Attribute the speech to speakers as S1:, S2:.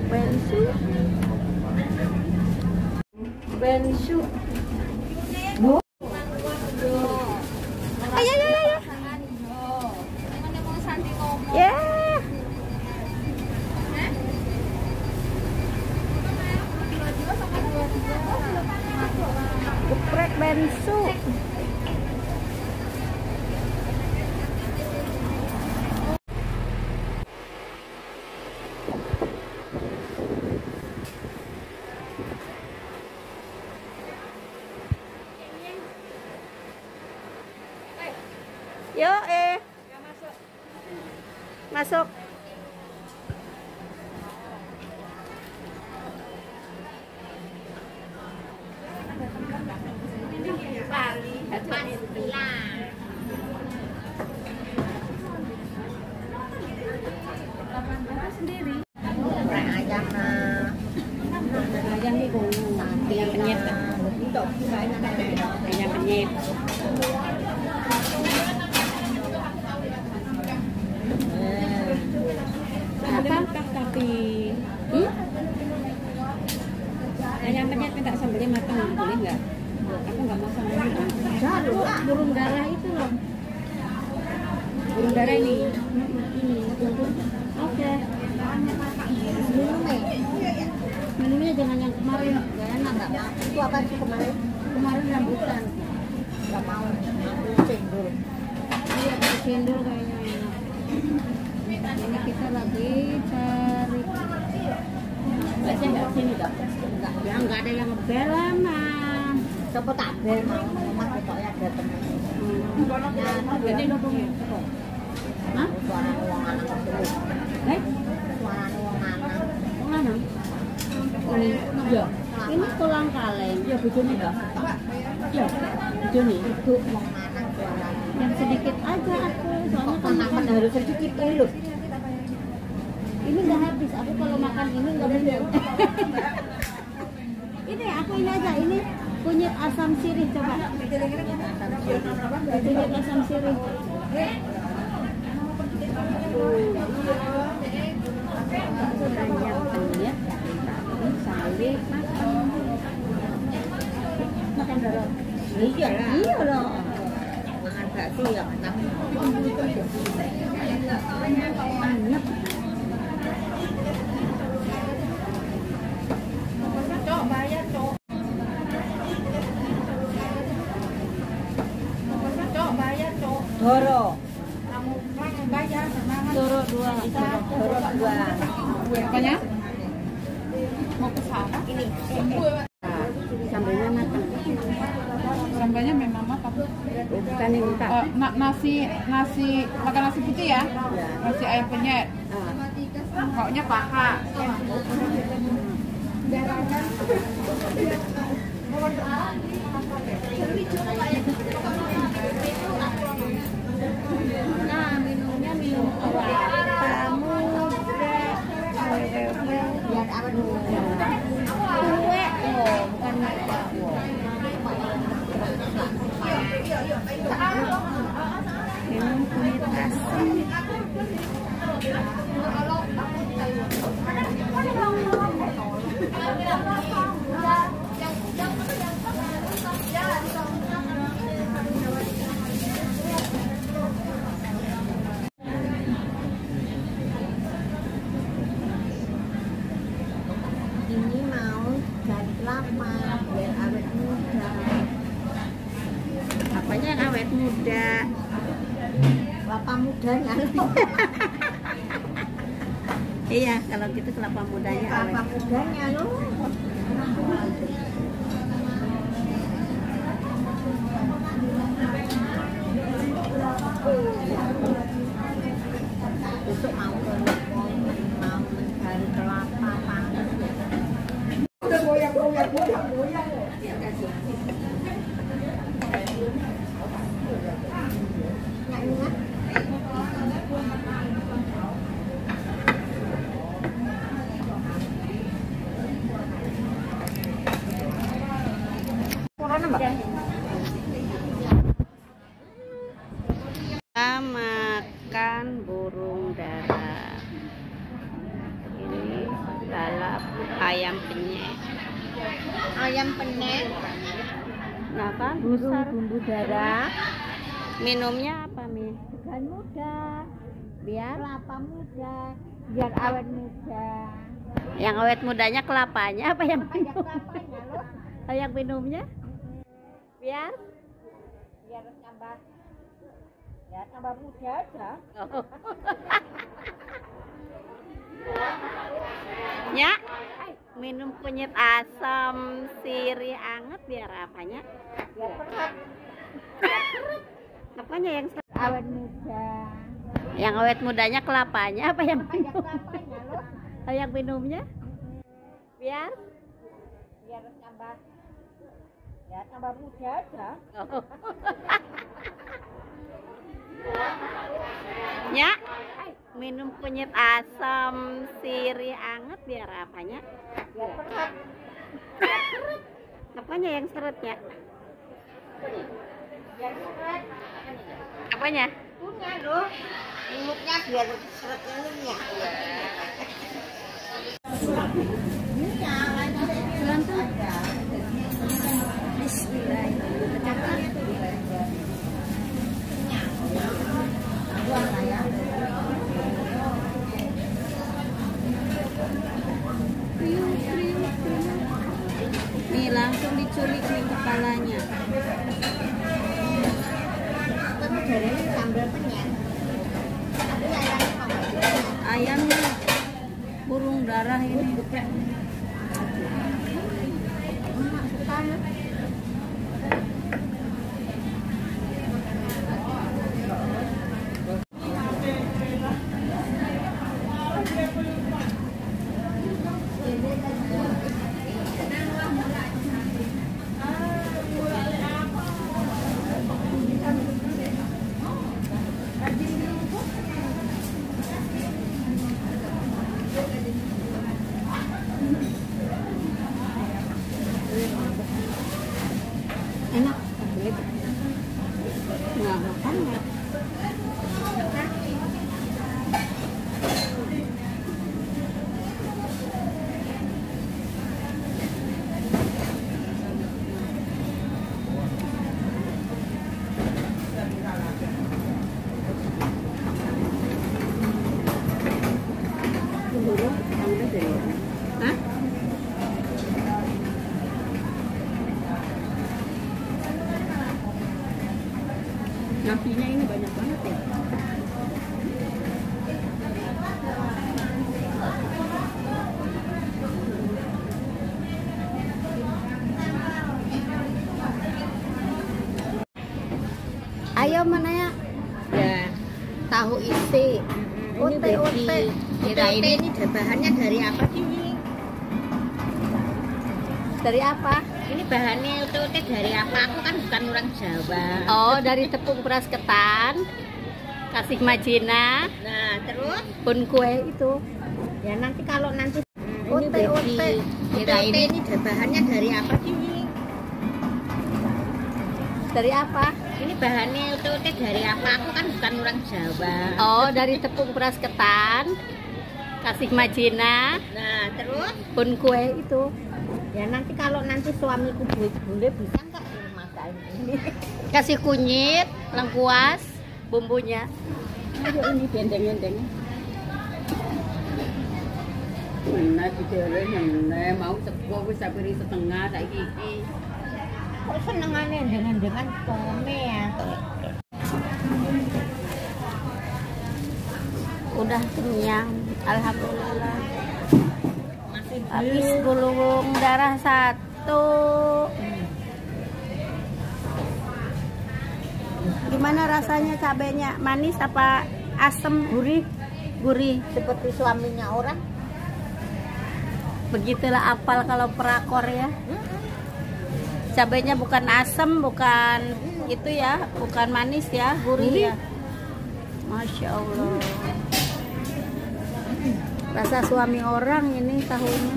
S1: Bensu. Bensu. Bu. Ayo, ayo, ayo. Ya. Geprek bensu. Yo, masuk. Sendiri. Ayam nih ayam penyet. Ayam penyet. Apakah tapi ayam penyet minta sambelnya matang, boleh nggak? Aku nggak mau sambelnya matang. Burung darah itu loh. Burung darah ini. Oke. Minumnya jangan yang kemarin, nggak enak nggak? Itu apa sih kemarin? Kemarin rambutan. Nggak mau. Cendol. Iya, cendol kayaknya enak. Ini kita lagi cari. Biasanya nggak sini dah. Ya nggak ada yang ngebel mah. Coba tak bel mau rumah pokoknya ada teman. Ini lubungnya. Hah? Suara uang anak dulu. Suara uang anak. Uang anak. Iya. Ini tulang kaleng. Ya bujuni enggak? Ya. Bujuni. Itu uang anak suara. Yang sedikit aja aku. Soalnya kan harus sedikit dulu. Ini nggak habis. Aku kalau makan ini nggak bener. Ini aku ini aja. Ini kunyit asam sirih coba. Kunyit asam sirih. Ayam penyet, salib, makan dulu. Iya loh. Makan bakso ya enak. Enak. Cok bayar cok. Cok bayar cok. Doro. Bayar Doro 2. Doro 2. Apanya? Mau ke sana? Ini. Sambelnya matang. Sambelnya memang matang. Bukan ini tak. Nasi makan nasi putih ya? Nasi ayam penyet. Maunya paha. Nah, minumnya minum kelapa muda. Lihat apa dulu? Kue loh, bukan kelapa. Minum kunyit asam. Ini mau dari kelapa biar awet muda. Apanya yang awet muda? Kelapa mudanya. Iya, kalau gitu kelapa mudanya awet. Kelapa mudanya loh. Besok mau mencari kelapa panas. Udah goyang. Kita makan burung dara.
S2: ayam penyet.
S1: Ayam penyet.
S2: Nah kan,
S1: Bumbu darah.
S2: minumnya apa, Mi?
S1: Degan muda. Biar kelapa muda. Biar awet muda.
S2: Yang awet mudanya kelapanya apa yang
S1: Ada kelapanya loh.
S2: yang minumnya? Biar
S1: Tambah. Ya tambah muda aja.
S2: oh. Ya, minum kunyit asam sirih anget biar apanya?
S1: Biar perut.
S2: Apanya yang
S1: Awet muda.
S2: yang awet mudanya kelapanya apa yang
S1: Ada
S2: minum?
S1: kelapanya loh.
S2: Yang minumnya? Biar
S1: Tambah. Ya tambah muda aja.
S2: oh. Ya, minum kunyit asam sirih anget biar apanya?
S1: Biar perut.
S2: Apanya yang serutnya?
S1: Biar perut.
S2: Apanya?
S1: Punya loh. Minumnya biar seret minumnya.
S2: Nih langsung diculik nih kepalanya.
S1: Kamu dari sambal penyet.
S2: Ayamnya burung darah ini.
S1: Enak.
S2: Nggak makan ya? Hah? Nasinya ini banyak banget ya.
S1: Ayo mana ya?
S2: Ya,
S1: Tahu isi.
S2: Ote.
S1: Kira ini bahannya dari apa sih?
S2: dari apa?
S1: Ini bahannya ote dari apa? Aku kan bukan orang Jawa.
S2: Oh, dari tepung beras ketan, kasih majina,
S1: Nah, terus
S2: pun kue itu.
S1: ya nanti kalau nanti
S2: Ote.
S1: Kira ini bahannya dari apa sih?
S2: Dari apa?
S1: Ini bahannya ote dari apa? Aku kan bukan orang Jawa.
S2: Oh, dari tepung beras ketan, kasih majina,
S1: Nah, terus
S2: pun kue itu.
S1: ya nanti kalau nanti suamiku boleh bisa nggak masain ini?
S2: Kasih kunyit, lengkuas, bumbunya.
S1: Ayo ini bendeng-bendeng.
S2: Mana digoreng yang mau tepung wis sapiri setengah saiki iki.
S1: Kok senengannya dengan tome ya?
S2: Udah kenyang, alhamdulillah. Habis gulung darah 1. Gimana rasanya cabenya? Manis apa asem?
S1: Gurih
S2: Gurih.
S1: seperti suaminya orang.
S2: Begitulah apal kalau perakor ya. Cabenya bukan asem, bukan itu ya, bukan manis ya, gurih ya. Masya Allah. Rasa suami orang ini tahunya.